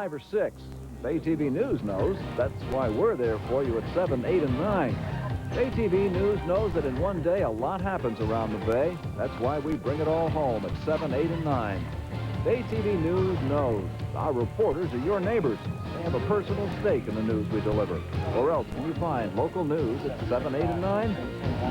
5 or 6. BayTV News knows. That's why we're there for you at 7, 8, and 9. BayTV News knows that in one day a lot happens around the Bay. That's why we bring it all home at 7, 8, and 9. BayTV News knows. Our reporters are your neighbors. They have a personal stake in the news we deliver. Where else can you find local news at 7, 8, and 9?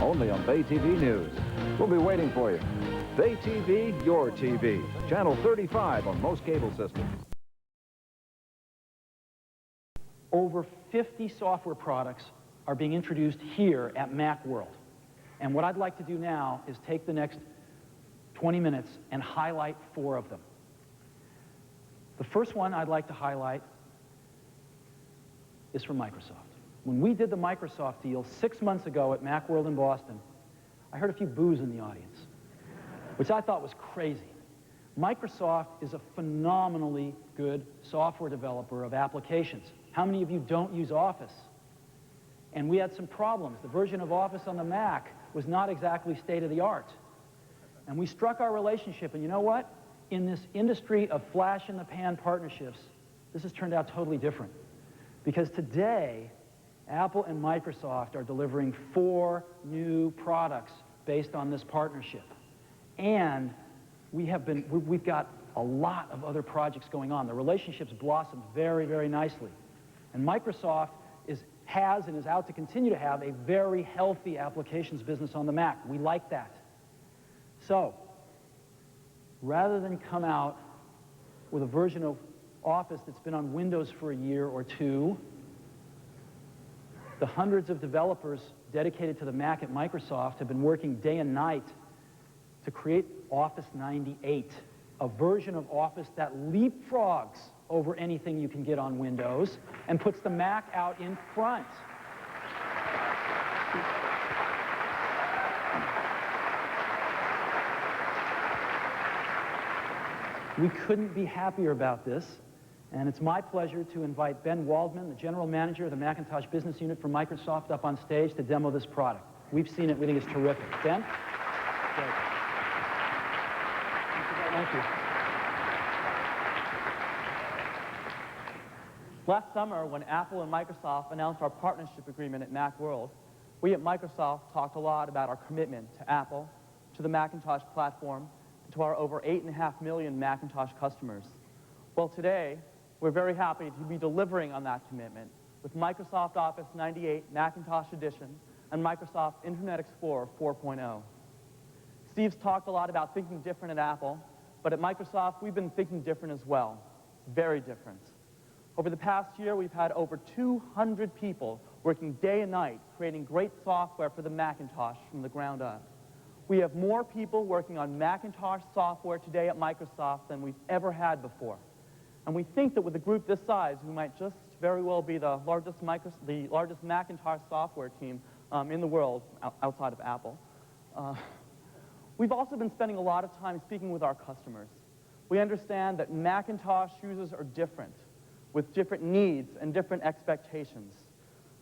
Only on BayTV News. We'll be waiting for you. BayTV, your TV. Channel 35 on most cable systems. Over 50 software products are being introduced here at MacWorld. And what I'd like to do now is take the next 20 minutes and highlight 4 of them. The first one I'd like to highlight is from Microsoft. When we did the Microsoft deal 6 months ago at MacWorld in Boston, I heard a few boos in the audience, which I thought was crazy. Microsoft is a phenomenally good software developer of applications. How many of you don't use Office? And we had some problems. The version of Office on the Mac was not exactly state-of-the-art. And we struck our relationship, and you know what? In this industry of flash-in-the-pan partnerships, this has turned out totally different. Because today, Apple and Microsoft are delivering 4 new products based on this partnership. And we've got a lot of other projects going on. The relationship's blossomed very, very nicely. And Microsoft has and is out to continue to have a very healthy applications business on the Mac. We like that. So, rather than come out with a version of Office that's been on Windows for a year or 2, the hundreds of developers dedicated to the Mac at Microsoft have been working day and night to create Office 98, a version of Office that leapfrogs over anything you can get on Windows and puts the Mac out in front. We couldn't be happier about this, and it's my pleasure to invite Ben Waldman, the General Manager of the Macintosh Business Unit for Microsoft, up on stage to demo this product. We've seen it. We think it's terrific. Ben? Great. Thank you. Last summer, when Apple and Microsoft announced our partnership agreement at MacWorld, we at Microsoft talked a lot about our commitment to Apple, to the Macintosh platform, and to our over 8.5 million Macintosh customers. Well, today, we're very happy to be delivering on that commitment with Microsoft Office 98 Macintosh Edition and Microsoft Internet Explorer 4.0. Steve's talked a lot about thinking different at Apple, but at Microsoft, we've been thinking different as well. Very different. Over the past year, we've had over 200 people working day and night creating great software for the Macintosh from the ground up. We have more people working on Macintosh software today at Microsoft than we've ever had before. And we think that with a group this size, we might just very well be the largest Macintosh software team in the world outside of Apple. We've also been spending a lot of time speaking with our customers. We understand that Macintosh users are different, with different needs and different expectations.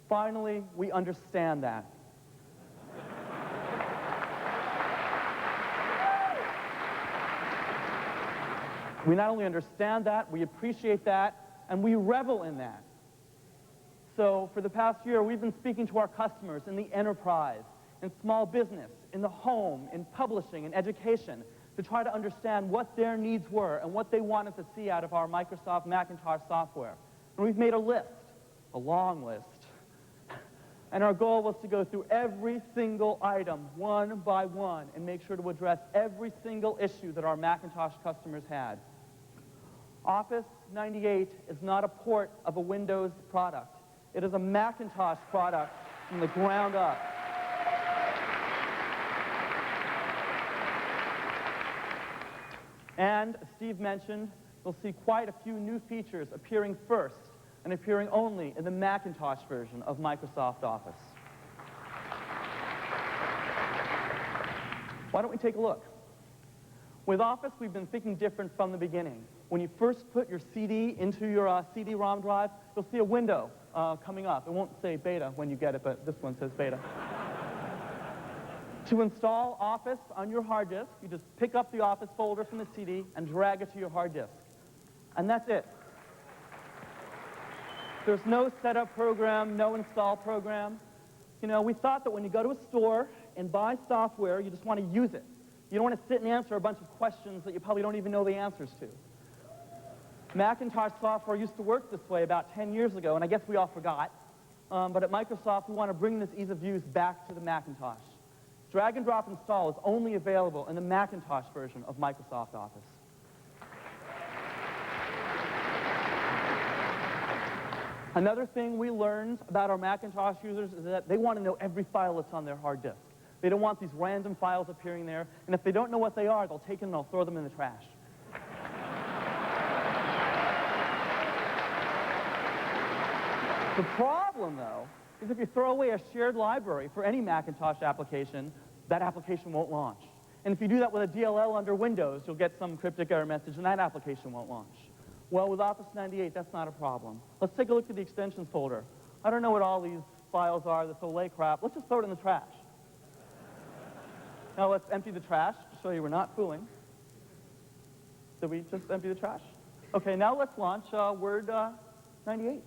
Finally, we understand that. We not only understand that, we appreciate that, and we revel in that. So for the past year, we've been speaking to our customers in the enterprise, in small business, in the home, in publishing, in education, to try to understand what their needs were and what they wanted to see out of our Microsoft Macintosh software. And we've made a list, a long list. And our goal was to go through every single item one by one and make sure to address every single issue that our Macintosh customers had. Office 98 is not a port of a Windows product. It is a Macintosh product from the ground up. And, as Steve mentioned, you'll see quite a few new features appearing first and appearing only in the Macintosh version of Microsoft Office. Why don't we take a look? With Office, we've been thinking different from the beginning. When you first put your CD into your CD-ROM drive, you'll see a window coming up. It won't say beta when you get it, but this one says beta. To install Office on your hard disk, you just pick up the Office folder from the CD and drag it to your hard disk. And that's it. There's no setup program, no install program. You know, we thought that when you go to a store and buy software, you just want to use it. You don't want to sit and answer a bunch of questions that you probably don't even know the answers to. Macintosh software used to work this way about 10 years ago, and I guess we all forgot. But at Microsoft, we want to bring this ease of use back to the Macintosh. Drag and drop install is only available in the Macintosh version of Microsoft Office. Another thing we learned about our Macintosh users is that they want to know every file that's on their hard disk. They don't want these random files appearing there, and if they don't know what they are, they'll take them and they'll throw them in the trash. The problem, though, is if you throw away a shared library for any Macintosh application, that application won't launch. And if you do that with a DLL under Windows, you'll get some cryptic error message and that application won't launch. Well, with Office 98, that's not a problem. Let's take a look at the extensions folder. I don't know what all these files are, this Olay crap. Let's just throw it in the trash. Now let's empty the trash to show you we're not fooling. Did we just empty the trash? Okay, now let's launch Word 98.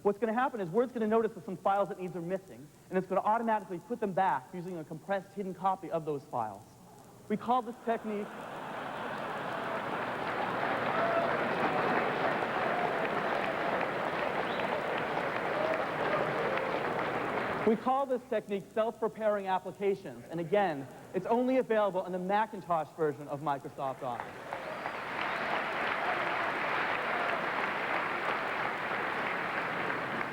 What's going to happen is Word's going to notice that some files it needs are missing, and it's going to automatically put them back using a compressed hidden copy of those files. We call this technique self-preparing applications, and again, it's only available in the Macintosh version of Microsoft Office.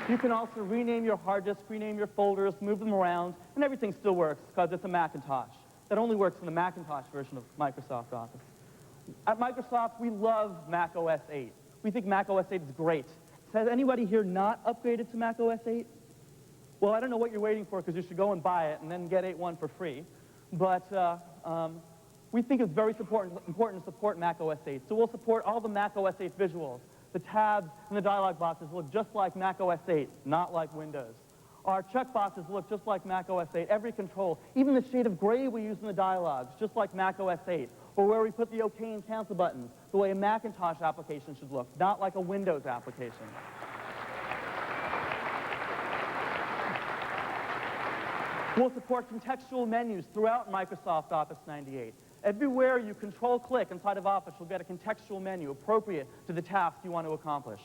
You can also rename your hard disk, rename your folders, move them around, and everything still works because it's a Macintosh. That only works in the Macintosh version of Microsoft Office. At Microsoft, we love Mac OS 8. We think Mac OS 8 is great. Has anybody here not upgraded to Mac OS 8? Well, I don't know what you're waiting for because you should go and buy it and then get 8.1 for free. But we think it's very important to support Mac OS 8. So we'll support all the Mac OS 8 visuals. The tabs and the dialog boxes look just like Mac OS 8, not like Windows. Our checkboxes look just like Mac OS 8. Every control, even the shade of gray we use in the dialogues, just like Mac OS 8. Or where we put the OK and cancel buttons, the way a Macintosh application should look, not like a Windows application. We'll support contextual menus throughout Microsoft Office 98. Everywhere you control-click inside of Office, you'll get a contextual menu appropriate to the task you want to accomplish.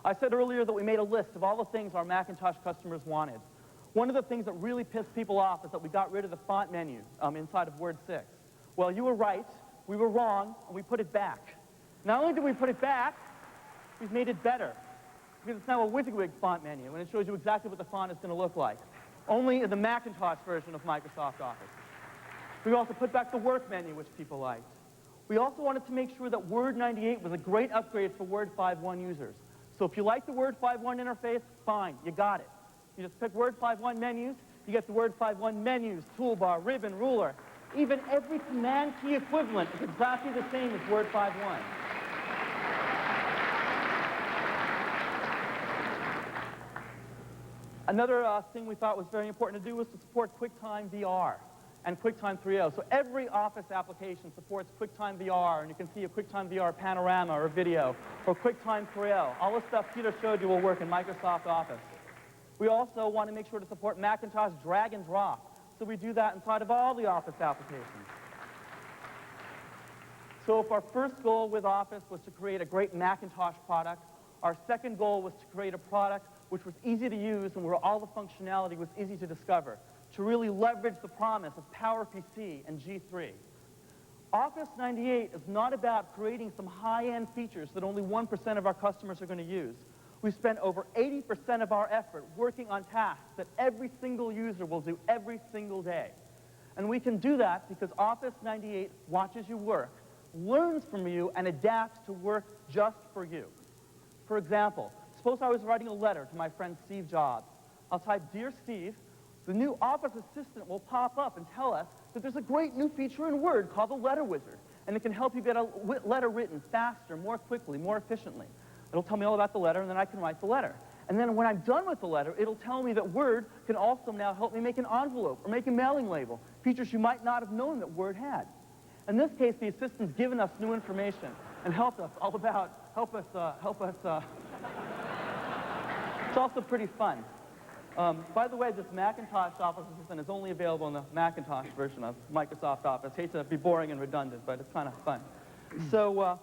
I said earlier that we made a list of all the things our Macintosh customers wanted. One of the things that really pissed people off is that we got rid of the font menu inside of Word 6. Well, you were right, we were wrong, and we put it back. Not only did we put it back, we've made it better. Because it's now a WYSIWYG font menu, and it shows you exactly what the font is going to look like. Only in the Macintosh version of Microsoft Office. We also put back the work menu, which people liked. We also wanted to make sure that Word 98 was a great upgrade for Word 5.1 users. So if you like the Word 5.1 interface, fine, you got it. You just pick Word 5.1 menus, you get the Word 5.1 menus, toolbar, ribbon, ruler. Even every command key equivalent is exactly the same as Word 5.1. Another thing we thought was very important to do was to support QuickTime VR and QuickTime 3.0. So every Office application supports QuickTime VR, and you can see a QuickTime VR panorama or video, or QuickTime 3.0. All the stuff Peter showed you will work in Microsoft Office. We also want to make sure to support Macintosh drag and drop, so we do that inside of all the Office applications. So if our first goal with Office was to create a great Macintosh product, our second goal was to create a product which was easy to use and where all the functionality was easy to discover, to really leverage the promise of PowerPC and G3. Office 98 is not about creating some high-end features that only 1% of our customers are going to use. We spent over 80% of our effort working on tasks that every single user will do every single day. And we can do that because Office 98 watches you work, learns from you, and adapts to work just for you. For example, suppose I was writing a letter to my friend Steve Jobs. I'll type, "Dear Steve," the new Office Assistant will pop up and tell us that there's a great new feature in Word called the Letter Wizard, and it can help you get a letter written faster, more quickly, more efficiently. It'll tell me all about the letter, and then I can write the letter. And then when I'm done with the letter, it'll tell me that Word can also now help me make an envelope or make a mailing label, features you might not have known that Word had. In this case, the assistant's given us new information and helped us all about, help us It's also pretty fun. By the way, this Macintosh Office Assistant is only available in the Macintosh version of Microsoft Office. Hate to be boring and redundant, but it's kind of fun. So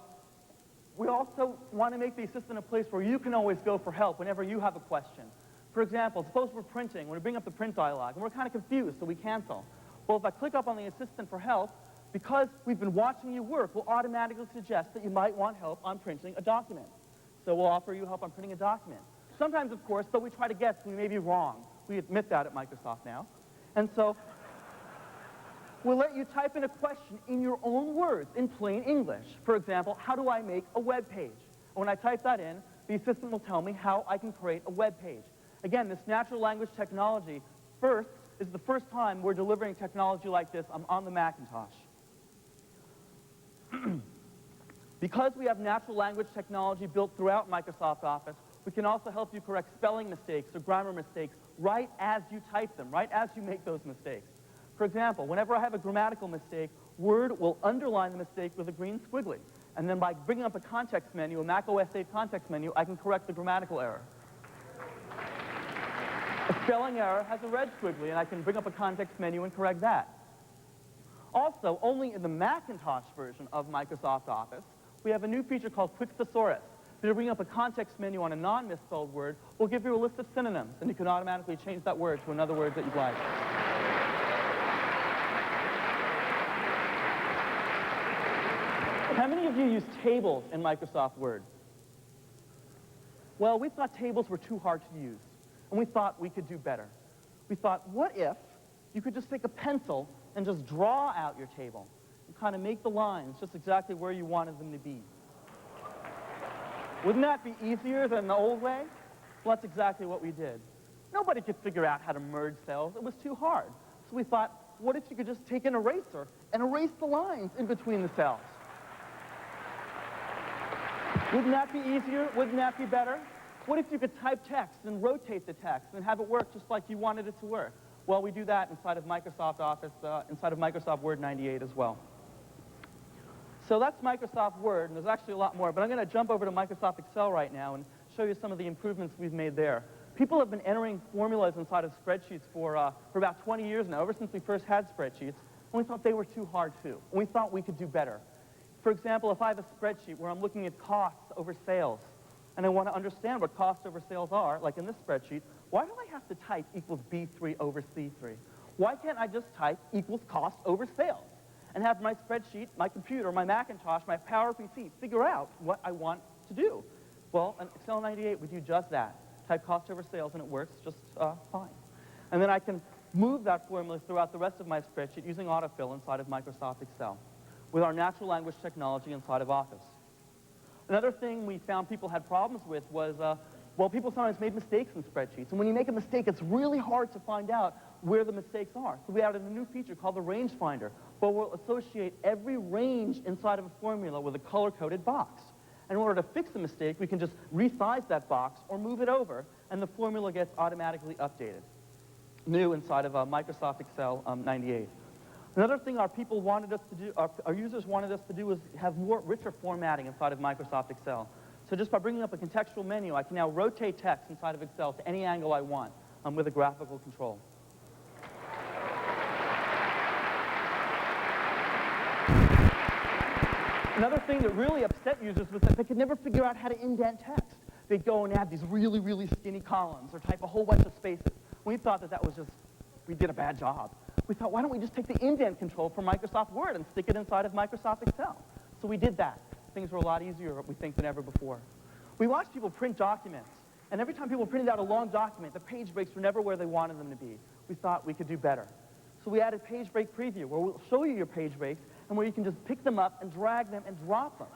we also want to make the assistant a place where you can always go for help whenever you have a question. For example, suppose we're printing, when we bring up the print dialog, and we're kind of confused, so we cancel. Well, if I click up on the assistant for help, because we've been watching you work, we'll automatically suggest that you might want help on printing a document. So we'll offer you help on printing a document. Sometimes, of course, though we try to guess, we may be wrong. We admit that at Microsoft now. And so we'll let you type in a question in your own words, in plain English. For example, how do I make a web page? And when I type that in, the assistant will tell me how I can create a web page. Again, this natural language technology is the first time we're delivering technology like this on the Macintosh. Because we have natural language technology built throughout Microsoft Office, we can also help you correct spelling mistakes or grammar mistakes right as you type them, right as you make those mistakes. For example, whenever I have a grammatical mistake, Word will underline the mistake with a green squiggly. And then by bringing up a context menu, a Mac OS 8 context menu, I can correct the grammatical error. A spelling error has a red squiggly, and I can bring up a context menu and correct that. Also, only in the Macintosh version of Microsoft Office, we have a new feature called Quick Thesaurus. If you bring up a context menu on a non-misspelled word, we'll give you a list of synonyms, and you can automatically change that word to another word that you'd like. How many of you use tables in Microsoft Word? Well, we thought tables were too hard to use, and we thought we could do better. We thought, what if you could just take a pencil and just draw out your table and kind of make the lines just exactly where you wanted them to be? Wouldn't that be easier than the old way? Well, that's exactly what we did. Nobody could figure out how to merge cells. It was too hard. So we thought, what if you could just take an eraser and erase the lines in between the cells? Wouldn't that be easier? Wouldn't that be better? What if you could type text and rotate the text and have it work just like you wanted it to work? Well, we do that inside of Microsoft Office, inside of Microsoft Word 98 as well. So that's Microsoft Word, and there's actually a lot more, but I'm going to jump over to Microsoft Excel right now and show you some of the improvements we've made there. People have been entering formulas inside of spreadsheets for about 20 years now, ever since we first had spreadsheets, and we thought they were too hard too, and we thought we could do better. For example, if I have a spreadsheet where I'm looking at costs over sales, and I want to understand what costs over sales are, like in this spreadsheet, why do I have to type equals B3 over C3? Why can't I just type equals cost over sales and have my spreadsheet, my computer, my Macintosh, my Power PC figure out what I want to do? Well, in Excel 98, we do just that. Type cost over sales, and it works just fine. And then I can move that formula throughout the rest of my spreadsheet using autofill inside of Microsoft Excel with our natural language technology inside of Office. Another thing we found people had problems with was, well, people sometimes made mistakes in spreadsheets. And when you make a mistake, it's really hard to find out where the mistakes are. So we added a new feature called the Range Finder, where we'll associate every range inside of a formula with a color-coded box. And in order to fix a mistake, we can just resize that box or move it over, and the formula gets automatically updated. New inside of Microsoft Excel 98. Another thing our people wanted us to do, our users wanted us to do, is have more richer formatting inside of Microsoft Excel. So just by bringing up a contextual menu, I can now rotate text inside of Excel to any angle I want with a graphical control. Another thing that really upset users was that they could never figure out how to indent text. They'd go and add these really, really skinny columns or type a whole bunch of spaces. We thought that that was just, we did a bad job. We thought, why don't we just take the indent control from Microsoft Word and stick it inside of Microsoft Excel? So we did that. Things were a lot easier, we think, than ever before. We watched people print documents, and every time people printed out a long document, the page breaks were never where they wanted them to be. We thought we could do better. So we added page break preview, where we'll show you your page breaks, and where you can just pick them up and drag them and drop them,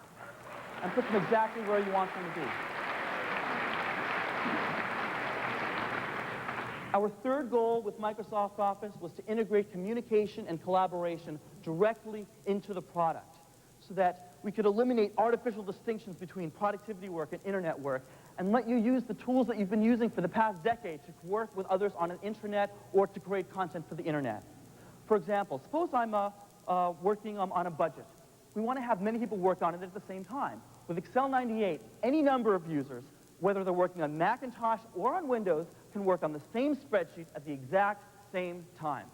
and put them exactly where you want them to be. Our third goal with Microsoft Office was to integrate communication and collaboration directly into the product so that we could eliminate artificial distinctions between productivity work and internet work and let you use the tools that you've been using for the past decade to work with others on an intranet or to create content for the internet. For example, suppose I'm working on a budget. We want to have many people work on it at the same time. With Excel 98, any number of users whether they're working on Macintosh or on Windows, can work on the same spreadsheet at the exact same time.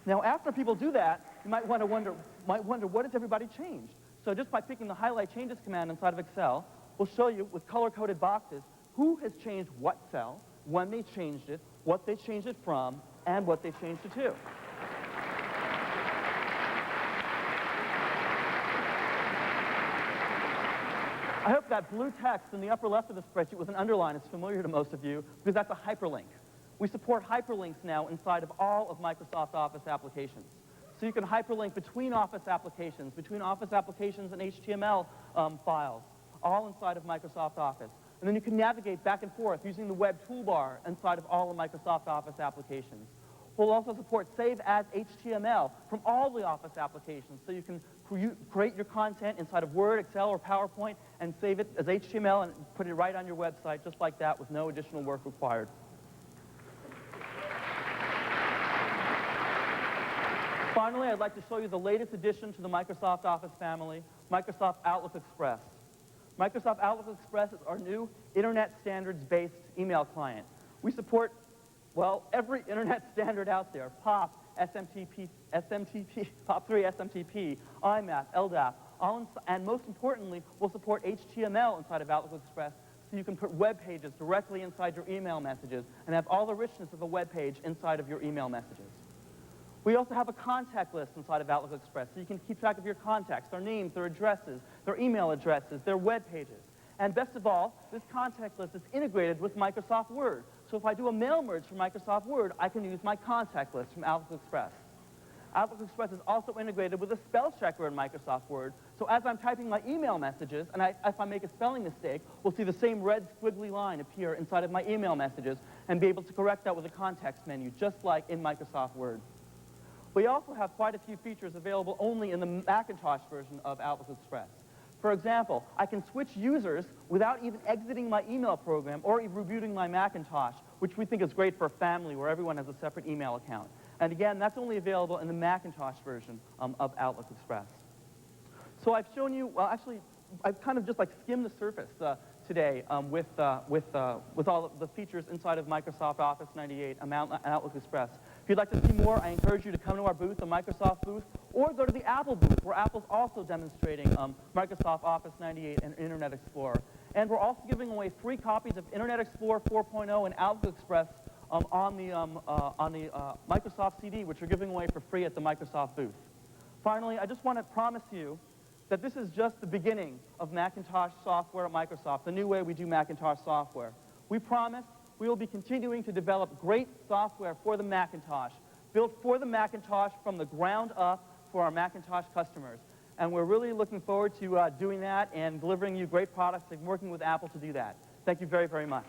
Now, after people do that, you might wonder, what has everybody changed? So just by picking the Highlight Changes command inside of Excel, we'll show you with color-coded boxes who has changed what cell, when they changed it, what they changed it from, and what they changed it to. I hope that blue text in the upper left of the spreadsheet with an underline is familiar to most of you, because that's a hyperlink. We support hyperlinks now inside of all of Microsoft Office applications. So you can hyperlink between Office applications and HTML files, all inside of Microsoft Office. And then you can navigate back and forth using the web toolbar inside of all of Microsoft Office applications. We'll also support Save as HTML from all the Office applications, so you can create your content inside of Word, Excel, or PowerPoint and save it as HTML and put it right on your website just like that with no additional work required. Finally, I'd like to show you the latest addition to the Microsoft Office family, Microsoft Outlook Express. Microsoft Outlook Express is our new Internet standards-based email client. We support, well, every Internet standard out there, POP, SMTP, POP3, SMTP, IMAP, LDAP, and most importantly, we'll support HTML inside of Outlook Express, so you can put web pages directly inside your email messages and have all the richness of a web page inside of your email messages. We also have a contact list inside of Outlook Express, so you can keep track of your contacts, their names, their addresses, their email addresses, their web pages. And best of all, this contact list is integrated with Microsoft Word. So if I do a mail merge from Microsoft Word, I can use my contact list from Outlook Express. Outlook Express is also integrated with a spell checker in Microsoft Word, so as I'm typing my email messages, and if I make a spelling mistake, we'll see the same red squiggly line appear inside of my email messages and be able to correct that with a context menu, just like in Microsoft Word. We also have quite a few features available only in the Macintosh version of Outlook Express. For example, I can switch users without even exiting my email program or rebooting my Macintosh, which we think is great for a family where everyone has a separate email account. And again, that's only available in the Macintosh version of Outlook Express. So I've shown you, well, actually, I've kind of just like skimmed the surface today with all of the features inside of Microsoft Office 98 and Outlook Express. If you'd like to see more, I encourage you to come to our booth, the Microsoft booth, or go to the Apple booth, where Apple's also demonstrating Microsoft Office 98 and Internet Explorer. And we're also giving away free copies of Internet Explorer 4.0 and Outlook Express on the Microsoft CD, which we're giving away for free at the Microsoft booth. Finally, I just want to promise you that this is just the beginning of Macintosh software at Microsoft, the new way we do Macintosh software. We promise we will be continuing to develop great software for the Macintosh, built for the Macintosh from the ground up for our Macintosh customers. And we're really looking forward to doing that and delivering you great products and working with Apple to do that. Thank you very, very much.